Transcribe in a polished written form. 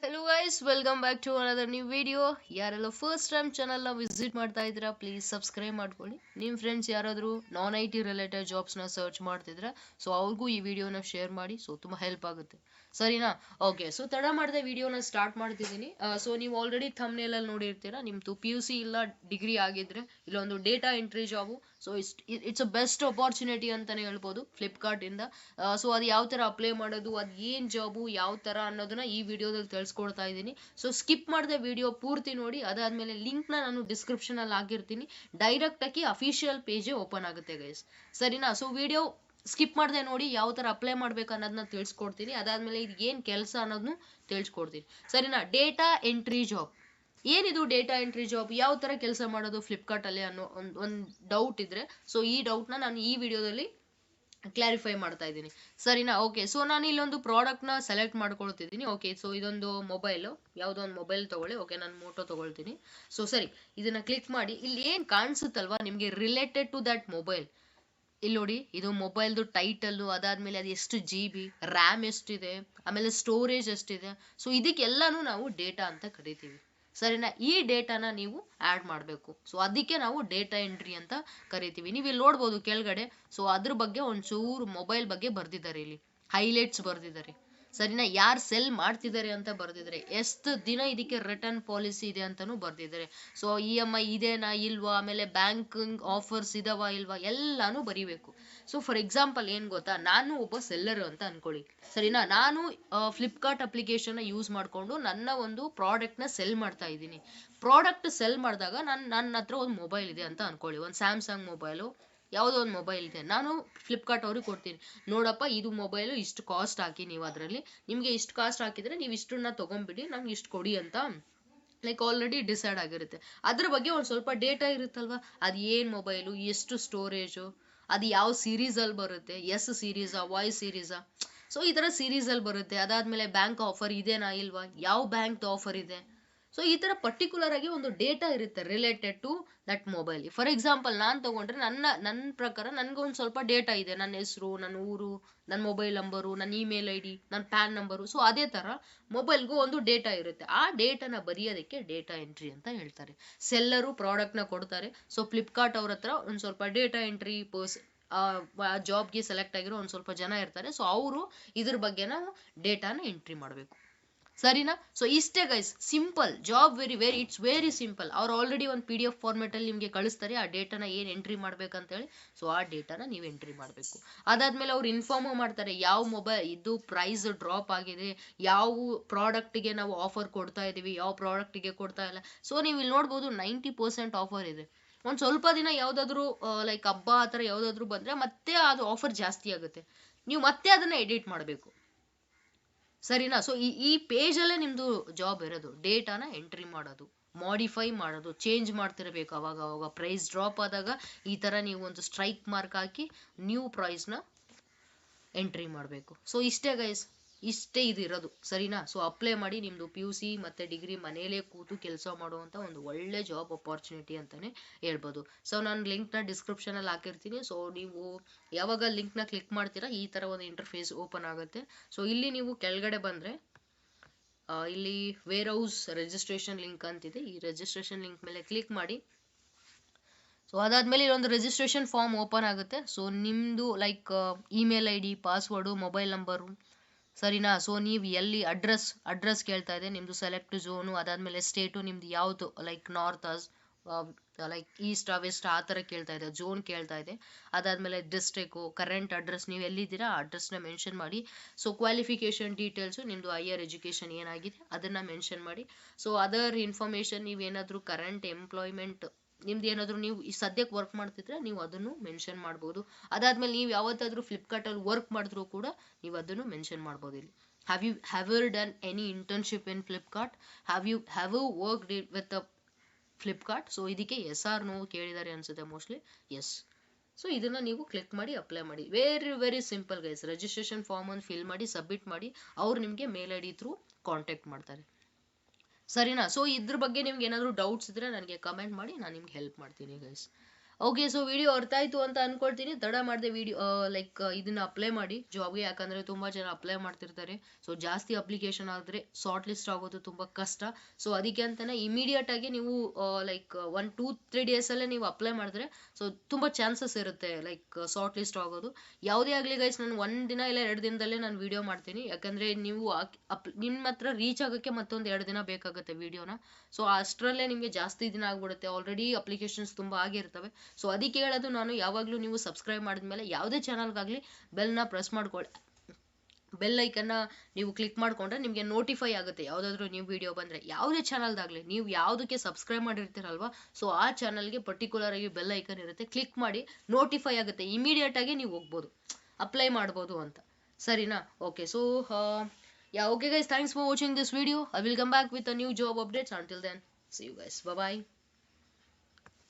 Hello guys, welcome back to another new video. ಯಾರೆಲ್ಲ first time ಚಾನಲ್ನ visit ಮಾಡ್ತಾ ಇದ್ದೀರಾ ಪ್ಲೀಸ್ ಸಬ್ಸ್ಕ್ರೈಬ್ ಮಾಡ್ಕೊಳ್ಳಿ. ನಿಮ್ಮ ಫ್ರೆಂಡ್ಸ್ ಯಾರಾದರೂ ನಾನ್ ಐ ಟಿ ರಿಲೇಟೆಡ್ ಜಾಬ್ಸ್ನ ಸರ್ಚ್ ಮಾಡ್ತಿದ್ರೆ ಸೊ ಅವ್ರಿಗೂ ಈ ವಿಡಿಯೋನ ಶೇರ್ ಮಾಡಿ. ಸೊ ತುಂಬ ಹೆಲ್ಪ್ ಆಗುತ್ತೆ, ಸರಿನಾ? ಓಕೆ, ಸೊ ತಡ ಮಾಡದೆ ವಿಡಿಯೋನ ಸ್ಟಾರ್ಟ್ ಮಾಡ್ತಿದ್ದೀನಿ. ಸೊ ನೀವು ಆಲ್ರೆಡಿ ಥಂಬ್ನೇಲಲ್ಲಿ ನೋಡಿರ್ತೀರಾ, ನಿಮ್ಮದು ಪಿ ಯು ಸಿ ಇಲ್ಲ ಡಿಗ್ರಿ ಆಗಿದ್ರೆ ಇಲ್ಲೊಂದು data entry job. So it's a best opportunity ಅಂತಲೇ ಹೇಳ್ಬೋದು ಫ್ಲಿಪ್ಕಾರ್ಟಿಂದ. ಸೊ ಅದು ಯಾವ ಥರ ಅಪ್ಲೈ ಮಾಡೋದು, ಅದು ಏನು ಜಾಬು, ಯಾವ ಥರ ಅನ್ನೋದನ್ನ ಈ ವಿಡಿಯೋದಲ್ಲಿ ತಿಳಿಸ್ಕೊಡ್ತಾ ಇದ್ದೀನಿ. ಸೊ ಸ್ಕಿಪ್ ಮಾಡದೆ ವಿಡಿಯೋ ಪೂರ್ತಿ ನೋಡಿ. ಅದಾದಮೇಲೆ ಲಿಂಕ್ನ ನಾನು ಡಿಸ್ಕ್ರಿಪ್ಷನಲ್ಲಿ ಹಾಕಿರ್ತೀನಿ. ಡೈರೆಕ್ಟಾಗಿ ಅಫಿಷಿಯಲ್ ಪೇಜೇ ಓಪನ್ ಆಗುತ್ತೆ ಗೈಸ್, ಸರಿನಾ? ಸೊ ವಿಡಿಯೋ ಸ್ಕಿಪ್ ಮಾಡದೆ ನೋಡಿ, ಯಾವ ಥರ ಅಪ್ಲೈ ಮಾಡ್ಬೇಕು ಅನ್ನೋದನ್ನ ತಿಳಿಸ್ಕೊಡ್ತೀನಿ. ಅದಾದಮೇಲೆ ಇದು ಏನು ಕೆಲಸ ಅನ್ನೋದನ್ನು ತಿಳಿಸ್ಕೊಡ್ತೀನಿ, ಸರಿನಾ? ಡೇಟಾ ಎಂಟ್ರಿ ಜಾಬ್ ಏನಿದು? ಡೇಟಾ ಎಂಟ್ರಿ ಜಾಬ್ ಯಾವ ಥರ ಕೆಲಸ ಮಾಡೋದು ಫ್ಲಿಪ್ಕಾರ್ಟಲ್ಲಿ ಅನ್ನೋ ಒಂದು ಡೌಟ್ ಇದ್ರೆ ಸೊ ಈ ಡೌಟ್ನ ನಾನು ಈ ವಿಡಿಯೋದಲ್ಲಿ ಕ್ಲಾರಿಫೈ ಮಾಡ್ತಾ ಇದ್ದೀನಿ, ಸರಿನಾ? ಓಕೆ, ಸೊ ನಾನು ಇಲ್ಲೊಂದು ಪ್ರಾಡಕ್ಟ್ನ ಸೆಲೆಕ್ಟ್ ಮಾಡ್ಕೊಳ್ತಿದ್ದೀನಿ. ಓಕೆ, ಸೊ ಇದೊಂದು ಮೊಬೈಲು, ಯಾವುದೋ ಒಂದು ಮೊಬೈಲ್ ತೊಗೊಳ್ಳಿ. ಓಕೆ, ನಾನು ಮೋಟೋ ತೊಗೊಳ್ತೀನಿ. ಸೊ ಸರಿ, ಇದನ್ನು ಕ್ಲಿಕ್ ಮಾಡಿ. ಇಲ್ಲಿ ಏನು ಕಾಣಿಸುತ್ತಲ್ವಾ ನಿಮಗೆ ರಿಲೇಟೆಡ್ ಟು ದಟ್ ಮೊಬೈಲ್, ಇಲ್ಲಿ ನೋಡಿ, ಇದು ಮೊಬೈಲ್ದು ಟೈಟಲ್ಲು, ಅದಾದಮೇಲೆ ಅದು ಎಷ್ಟು GB ರ್ಯಾಮ್ ಎಷ್ಟಿದೆ, ಆಮೇಲೆ ಸ್ಟೋರೇಜ್ ಎಷ್ಟಿದೆ. ಸೊ ಇದಕ್ಕೆಲ್ಲನೂ ನಾವು ಡೇಟಾ ಅಂತ ಕರಿತೀವಿ, ಸರಿನಾ? ಈ ಡೇಟಾನ ನೀವು ಆ್ಯಡ್ ಮಾಡಬೇಕು. ಸೊ ಅದಕ್ಕೆ ನಾವು ಡೇಟಾ ಎಂಟ್ರಿ ಅಂತ ಕರಿತೀವಿ. ನೀವು ಇಲ್ಲಿ ನೋಡ್ಬೋದು ಕೆಳಗಡೆ. ಸೊ ಅದ್ರ ಬಗ್ಗೆ ಒಂಚೂರು ಮೊಬೈಲ್ ಬಗ್ಗೆ ಬರ್ದಿದ್ದಾರೆ, ಇಲ್ಲಿ ಹೈಲೈಟ್ಸ್ ಬರ್ದಿದ್ದಾರೆ, ಸರಿನಾ? ಯಾರು ಸೆಲ್ ಮಾಡ್ತಿದ್ದಾರೆ ಅಂತ ಬರ್ದಿದ್ದಾರೆ, ಎಷ್ಟು ದಿನ ಇದಕ್ಕೆ ರಿಟರ್ನ್ ಪಾಲಿಸಿ ಇದೆ ಅಂತಾನು ಬರ್ದಿದ್ದಾರೆ. ಸೊ EMI ಇದೆನಾ ಇಲ್ವಾ, ಆಮೇಲೆ ಬ್ಯಾಂಕಿಂಗ್ ಆಫರ್ಸ್ ಇದಾವ ಇಲ್ವಾ, ಎಲ್ಲಾನು ಬರಿಬೇಕು. ಸೊ ಫಾರ್ ಎಕ್ಸಾಂಪಲ್ ಏನು ಗೊತ್ತಾ, ನಾನು ಒಬ್ಬ ಸೆಲ್ಲರ್ ಅಂತ ಅನ್ಕೊಳ್ಳಿ, ಸರಿನಾ? ನಾನು ಫ್ಲಿಪ್ಕಾರ್ಟ್ ಅಪ್ಲಿಕೇಶನ್ನ ಯೂಸ್ ಮಾಡಿಕೊಂಡು ನನ್ನ ಒಂದು ಪ್ರಾಡಕ್ಟ್ನ ಸೆಲ್ ಮಾಡ್ತಾ ಇದ್ದೀನಿ. ಪ್ರಾಡಕ್ಟ್ ಸೆಲ್ ಮಾಡಿದಾಗ ನನ್ನ ಹತ್ರ ಒಂದು ಮೊಬೈಲ್ ಇದೆ ಅಂತ ಅನ್ಕೊಳ್ಳಿ, ಒಂದು ಸ್ಯಾಮ್ಸಂಗ್ ಮೊಬೈಲು, ಯಾವುದೋ ಒಂದು ಮೊಬೈಲ್ ಇದೆ. ನಾನು ಫ್ಲಿಪ್ಕಾರ್ಟ್ ಅವ್ರಿಗೆ ಕೊಡ್ತೀನಿ, ನೋಡಪ್ಪ ಇದು ಮೊಬೈಲು ಇಷ್ಟು ಕಾಸ್ಟ್ ಹಾಕಿ, ನೀವು ಅದರಲ್ಲಿ ನಿಮಗೆ ಇಷ್ಟು ಕಾಸ್ಟ್ ಹಾಕಿದರೆ ನೀವು ಇಷ್ಟನ್ನ ತೊಗೊಂಬಿಡಿ, ನಮ್ಗೆ ಇಷ್ಟು ಕೊಡಿ ಅಂತ ಲೈಕ್ ಆಲ್ರೆಡಿ ಡಿಸೈಡ್ ಆಗಿರುತ್ತೆ. ಅದ್ರ ಬಗ್ಗೆ ಒಂದು ಸ್ವಲ್ಪ ಡೇಟಾ ಇರುತ್ತಲ್ವ, ಅದು ಏನು ಮೊಬೈಲು, ಎಷ್ಟು ಸ್ಟೋರೇಜು, ಅದು ಯಾವ ಸೀರೀಸಲ್ಲಿ ಬರುತ್ತೆ, ಎಸ್ ಸೀರೀಸಾ, ವಾಯ್ ಸೀರೀಸಾ, ಸೊ ಈ ಥರ ಸೀರೀಸಲ್ಲಿ ಬರುತ್ತೆ. ಅದಾದಮೇಲೆ ಬ್ಯಾಂಕ್ ಆಫರ್ ಇದೆನಾ ಇಲ್ವಾ, ಯಾವ ಬ್ಯಾಂಕ್ದು ಆಫರ್ ಇದೆ. ಸೊ ಈ ಥರ ಪರ್ಟಿಕ್ಯುಲರ್ ಆಗಿ ಒಂದು ಡೇಟಾ ಇರುತ್ತೆ related to that mobile. For example ನಾನು ತೊಗೊಂಡ್ರೆ ನನ್ನ ಪ್ರಕಾರ ನನಗೊಂದು ಸ್ವಲ್ಪ ಡೇಟಾ ಇದೆ, ನನ್ನ ಹೆಸರು, ನನ್ನ ಊರು, ನನ್ನ ಮೊಬೈಲ್ ನಂಬರು, ನನ್ನ ಇಮೇಲ್ ID, ನನ್ನ ಪ್ಯಾನ್ ನಂಬರು. ಸೊ ಅದೇ ಥರ ಮೊಬೈಲ್ಗೂ ಒಂದು ಡೇಟಾ ಇರುತ್ತೆ. ಆ ಡೇಟಾನ ಬರೆಯೋದಕ್ಕೆ ಡೇಟಾ ಎಂಟ್ರಿ ಅಂತ ಹೇಳ್ತಾರೆ. ಸೆಲ್ಲರು ಪ್ರಾಡಕ್ಟ್ನ ಕೊಡ್ತಾರೆ. ಸೊ ಫ್ಲಿಪ್ಕಾರ್ಟ್ ಅವ್ರ ಹತ್ರ ಒಂದು ಸ್ವಲ್ಪ ಡೇಟಾ ಎಂಟ್ರಿ ಜಾಬ್ಗೆ ಸೆಲೆಕ್ಟ್ ಆಗಿರೋ ಒಂದು ಸ್ವಲ್ಪ ಜನ ಇರ್ತಾರೆ. ಸೊ ಅವರು ಇದ್ರ ಬಗ್ಗೆ ನಾವು ಡೇಟಾನ ಎಂಟ್ರಿ ಮಾಡಬೇಕು, ಸರಿನಾ? ಸೊ ಇಷ್ಟೇ guys, simple job, it's very simple. ಅವ್ರು ಆಲ್ರೆಡಿ ಒಂದು PDF ಫಾರ್ಮೆಟಲ್ಲಿ ನಿಮಗೆ ಕಳಿಸ್ತಾರೆ, ಆ ಡೇಟಾನ ಏನು ಎಂಟ್ರಿ ಮಾಡ್ಬೇಕಂತೇಳಿ. ಸೊ ಆ ಡೇಟಾನ ನೀವು ಎಂಟ್ರಿ ಮಾಡಬೇಕು. ಅದಾದ್ಮೇಲೆ ಅವ್ರು ಇನ್ಫಾರ್ಮ್ ಮಾಡ್ತಾರೆ ಯಾವ ಮೊಬೈಲ್ ಇದು ಪ್ರೈಸ್ ಡ್ರಾಪ್ ಆಗಿದೆ, ಯಾವ ಪ್ರಾಡಕ್ಟಿಗೆ ನಾವು ಆಫರ್ ಕೊಡ್ತಾ ಇದ್ದೀವಿ, ಯಾವ ಪ್ರಾಡಕ್ಟಿಗೆ ಕೊಡ್ತಾ ಇಲ್ಲ. ಸೊ ನೀವು ಇಲ್ಲಿ ನೋಡ್ಬೋದು 90% ಆಫರ್ ಇದೆ. ಒಂದು ಸ್ವಲ್ಪ ದಿನ ಯಾವುದಾದ್ರೂ ಲೈಕ್ ಹಬ್ಬ ಆ ಥರ ಯಾವುದಾದ್ರೂ ಬಂದರೆ ಮತ್ತೆ ಅದು ಆಫರ್ ಜಾಸ್ತಿ ಆಗುತ್ತೆ, ನೀವು ಮತ್ತೆ ಅದನ್ನು ಎಡಿಟ್ ಮಾಡಬೇಕು, ಸರಿನಾ? ಸೊ ಈ ಪೇಜಲ್ಲೇ ನಿಮ್ಮದು ಜಾಬ್ ಇರೋದು, ಡೇಟಾನ ಎಂಟ್ರಿ ಮಾಡೋದು, ಮಾಡಿಫೈ ಮಾಡೋದು, ಚೇಂಜ್ ಮಾಡ್ತಿರಬೇಕು. ಅವಾಗ ಪ್ರೈಸ್ ಡ್ರಾಪ್ ಆದಾಗ ಈ ಥರ ನೀವು ಒಂದು ಸ್ಟ್ರೈಕ್ ಮಾರ್ಕ್ ಹಾಕಿ ನ್ಯೂ ಪ್ರೈಸ್ನ ಎಂಟ್ರಿ ಮಾಡಬೇಕು. ಸೊ ಇಷ್ಟೇ ಗೈಸ್, ಇಷ್ಟೇ ಇದು ಇರೋದು, ಸರಿನಾ? ಸೊ ಅಪ್ಲೈ ಮಾಡಿ. ನಿಮ್ಮದು PUC ಮತ್ತು ಡಿಗ್ರಿ ಮನೇಲೇ ಕೂತು ಕೆಲಸ ಮಾಡುವಂಥ ಒಂದು ಒಳ್ಳೆ ಜಾಬ್ ಅಪಾರ್ಚುನಿಟಿ ಅಂತಲೇ ಹೇಳ್ಬೋದು. ಸೊ ನಾನು ಲಿಂಕ್ನ ಡಿಸ್ಕ್ರಿಪ್ಷನಲ್ಲಿ ಹಾಕಿರ್ತೀನಿ. ಸೊ ನೀವು ಯಾವಾಗ ಲಿಂಕ್ನ ಕ್ಲಿಕ್ ಮಾಡ್ತೀರಾ ಈ ಥರ ಒಂದು ಇಂಟರ್ಫೇಸ್ ಓಪನ್ ಆಗುತ್ತೆ. ಸೊ ಇಲ್ಲಿ ನೀವು ಕೆಳಗಡೆ ಬಂದರೆ ಇಲ್ಲಿ ವೇರ್ ಹೌಸ್ ರಿಜಿಸ್ಟ್ರೇಷನ್ ಲಿಂಕ್ ಅಂತಿದೆ, ಈ ರಿಜಿಸ್ಟ್ರೇಷನ್ ಲಿಂಕ್ ಮೇಲೆ ಕ್ಲಿಕ್ ಮಾಡಿ. ಸೊ ಅದಾದಮೇಲೆ ಇಲ್ಲೊಂದು ರಿಜಿಸ್ಟ್ರೇಷನ್ ಫಾರ್ಮ್ ಓಪನ್ ಆಗುತ್ತೆ. ಸೊ ನಿಮ್ಮದು like email ID, password, mobile number, ಸರಿನಾ? ಸೊ ನೀವು ಎಲ್ಲಿ ಅಡ್ರೆಸ್ ಕೇಳ್ತಾ ಇದೆ, ನಿಮ್ಮದು ಸೆಲೆಕ್ಟ್ ಝೋನು, ಅದಾದಮೇಲೆ ಸ್ಟೇಟು ನಿಮ್ಮದು ಯಾವುದು, like north like east west ಆ ಥರ ಕೇಳ್ತಾ ಇದೆ, ಝೋನ್ ಕೇಳ್ತಾ ಇದೆ. ಅದಾದಮೇಲೆ ಡಿಸ್ಟ್ರಿಕ್ಕು, ಕರೆಂಟ್ ಅಡ್ರೆಸ್, ನೀವು ಎಲ್ಲಿದ್ದೀರಾ ಆ ಅಡ್ರೆಸ್ನ ಮೆನ್ಷನ್ ಮಾಡಿ. ಸೊ ಕ್ವಾಲಿಫಿಕೇಷನ್ ಡೀಟೇಲ್ಸು, ನಿಮ್ಮದು ಹೈಯರ್ ಎಜುಕೇಷನ್ ಏನಾಗಿದೆ ಅದನ್ನು ಮೆನ್ಷನ್ ಮಾಡಿ. ಸೊ ಅದರ್ ಇನ್ಫಾರ್ಮೇಷನ್, ನೀವೇನಾದರೂ ಕರೆಂಟ್ ಎಂಪ್ಲಾಯ್ಮೆಂಟ್ ನಿಮ್ದು ಏನಾದರೂ ನೀವು ಈ ಸದ್ಯಕ್ಕೆ ವರ್ಕ್ ಮಾಡ್ತಿದ್ರೆ ನೀವು ಅದನ್ನು ಮೆನ್ಷನ್ ಮಾಡ್ಬೋದು. ಅದಾದಮೇಲೆ ನೀವು ಯಾವತ್ತಾದರೂ ಫ್ಲಿಪ್ಕಾರ್ಟಲ್ಲಿ ವರ್ಕ್ ಮಾಡಿದ್ರೂ ಕೂಡ ನೀವು ಅದನ್ನು ಮೆನ್ಷನ್ ಮಾಡ್ಬೋದು. ಇಲ್ಲಿ have you done any internship in Flipkart, have you worked with Flipkart. So ಇದಕ್ಕೆ ಎಸ್ ಆರ್ ನೋ ಕೇಳಿದ್ದಾರೆ ಅನ್ಸುತ್ತೆ ಮೋಸ್ಟ್ಲಿ, ಎಸ್. ಸೊ ಇದನ್ನು ನೀವು ಕ್ಲಿಕ್ ಮಾಡಿ ಅಪ್ಲೈ ಮಾಡಿ. Very simple guys. Registration form ಒಂದು ಫಿಲ್ ಮಾಡಿ ಸಬ್ಮಿಟ್ ಮಾಡಿ, ಅವ್ರು ನಿಮಗೆ ಮೇಲ್ ID ಥ್ರೂ ಕಾಂಟ್ಯಾಕ್ಟ್ ಮಾಡ್ತಾರೆ, ಸರಿನಾ? ಸೊ ಇದ್ರ ಬಗ್ಗೆ ನಿಮ್ಗೆ ಏನಾದರೂ ಡೌಟ್ಸ್ ಇದ್ದರೆ ನನಗೆ ಕಮೆಂಟ್ ಮಾಡಿ, ನಾನು ನಿಮ್ಗೆ ಹೆಲ್ಪ್ ಮಾಡ್ತೀನಿ ಗೈಸ್. ಓಕೆ, ಸೊ ವಿಡಿಯೋ ಅರ್ಥ ಆಯ್ತು ಅಂತ ಅನ್ಕೊಳ್ತೀನಿ. ತಡ ಮಾಡದೆ ವಿಡಿಯೋ ಲೈಕ್ ಇದನ್ನ ಅಪ್ಲೈ ಮಾಡಿ ಜಾಬ್ಗೆ, ಯಾಕಂದ್ರೆ ತುಂಬಾ ಜನ ಅಪ್ಲೈ ಮಾಡ್ತಿರ್ತಾರೆ. ಸೊ ಜಾಸ್ತಿ ಅಪ್ಲಿಕೇಶನ್ ಆದ್ರೆ ಶಾರ್ಟ್ ಲಿಸ್ಟ್ ಆಗೋದು ತುಂಬಾ ಕಷ್ಟ. ಸೊ ಅದಕ್ಕೆ ಅಂತಾನೆ ಇಮಿಡಿಯೇಟ್ ಆಗಿ ನೀವು ಲೈಕ್ 1-2-3 ಡೇಸ್ ಅಲ್ಲೇ ನೀವು ಅಪ್ಲೈ ಮಾಡಿದ್ರೆ ಸೊ ತುಂಬಾ ಚಾನ್ಸಸ್ ಇರುತ್ತೆ ಲೈಕ್ ಶಾರ್ಟ್ ಲಿಸ್ಟ್ ಆಗೋದು. ಯಾವುದೇ ಆಗ್ಲಿ ಗೈಸ್, ನಾನು 1 ದಿನ ಇಲ್ಲ 2 ದಿನದಲ್ಲೇ ನಾನು ವಿಡಿಯೋ ಮಾಡ್ತೀನಿ, ಯಾಕಂದ್ರೆ ನೀವು ನಿಮ್ಮ ಹತ್ರ ರೀಚ್ ಆಗೋಕ್ಕೆ ಮತ್ತೊಂದು 2 ದಿನ ಬೇಕಾಗುತ್ತೆ ವಿಡಿಯೋನ. ಸೊ ಅಷ್ಟರಲ್ಲೇ ನಿಮಗೆ ಜಾಸ್ತಿ ದಿನ ಆಗ್ಬಿಡುತ್ತೆ, ಆಲ್ರೆಡಿ ಅಪ್ಲಿಕೇಶನ್ಸ್ ತುಂಬಾ ಆಗಿರ್ತವೆ. ಸೊ ಅದಕ್ಕೆ ಹೇಳೋದು ನಾನು, ಯಾವಾಗಲೂ ನೀವು ಸಬ್ಸ್ಕ್ರೈಬ್ ಮಾಡಿದ್ಮೇಲೆ ಯಾವುದೇ ಚಾನಲ್ಗಾಗಲಿ ಬೆಲ್ನ ಪ್ರೆಸ್ ಮಾಡ್ಕೊಳ್ಳಿ. ಬೆಲ್ ಐಕನ್ನ ನೀವು ಕ್ಲಿಕ್ ಮಾಡ್ಕೊಂಡ್ರೆ ನಿಮಗೆ ನೋಟಿಫೈ ಆಗುತ್ತೆ ಯಾವುದಾದ್ರೂ ನ್ಯೂ ವಿಡಿಯೋ ಬಂದರೆ. ಯಾವುದೇ ಚಾನಲ್ದಾಗಲಿ ನೀವು ಯಾವುದಕ್ಕೆ ಸಬ್ಸ್ಕ್ರೈಬ್ ಮಾಡಿರ್ತೀರಲ್ವಾ, ಸೊ ಆ ಚಾನಲ್ಗೆ ಪರ್ಟಿಕ್ಯುಲರ್ ಆಗಿ ಬೆಲ್ ಐಕನ್ ಇರುತ್ತೆ, ಕ್ಲಿಕ್ ಮಾಡಿ ನೋಟಿಫೈ ಆಗುತ್ತೆ, ಇಮಿಡಿಯೇಟ್ ಆಗಿ ನೀವು ಹೋಗ್ಬೋದು, ಅಪ್ಲೈ ಮಾಡ್ಬೋದು ಅಂತ. ಸರಿನಾ? Okay, so yeah, okay guys, thanks for watching this video. I will come back with a new job updates. Until then, see you guys, bye bye.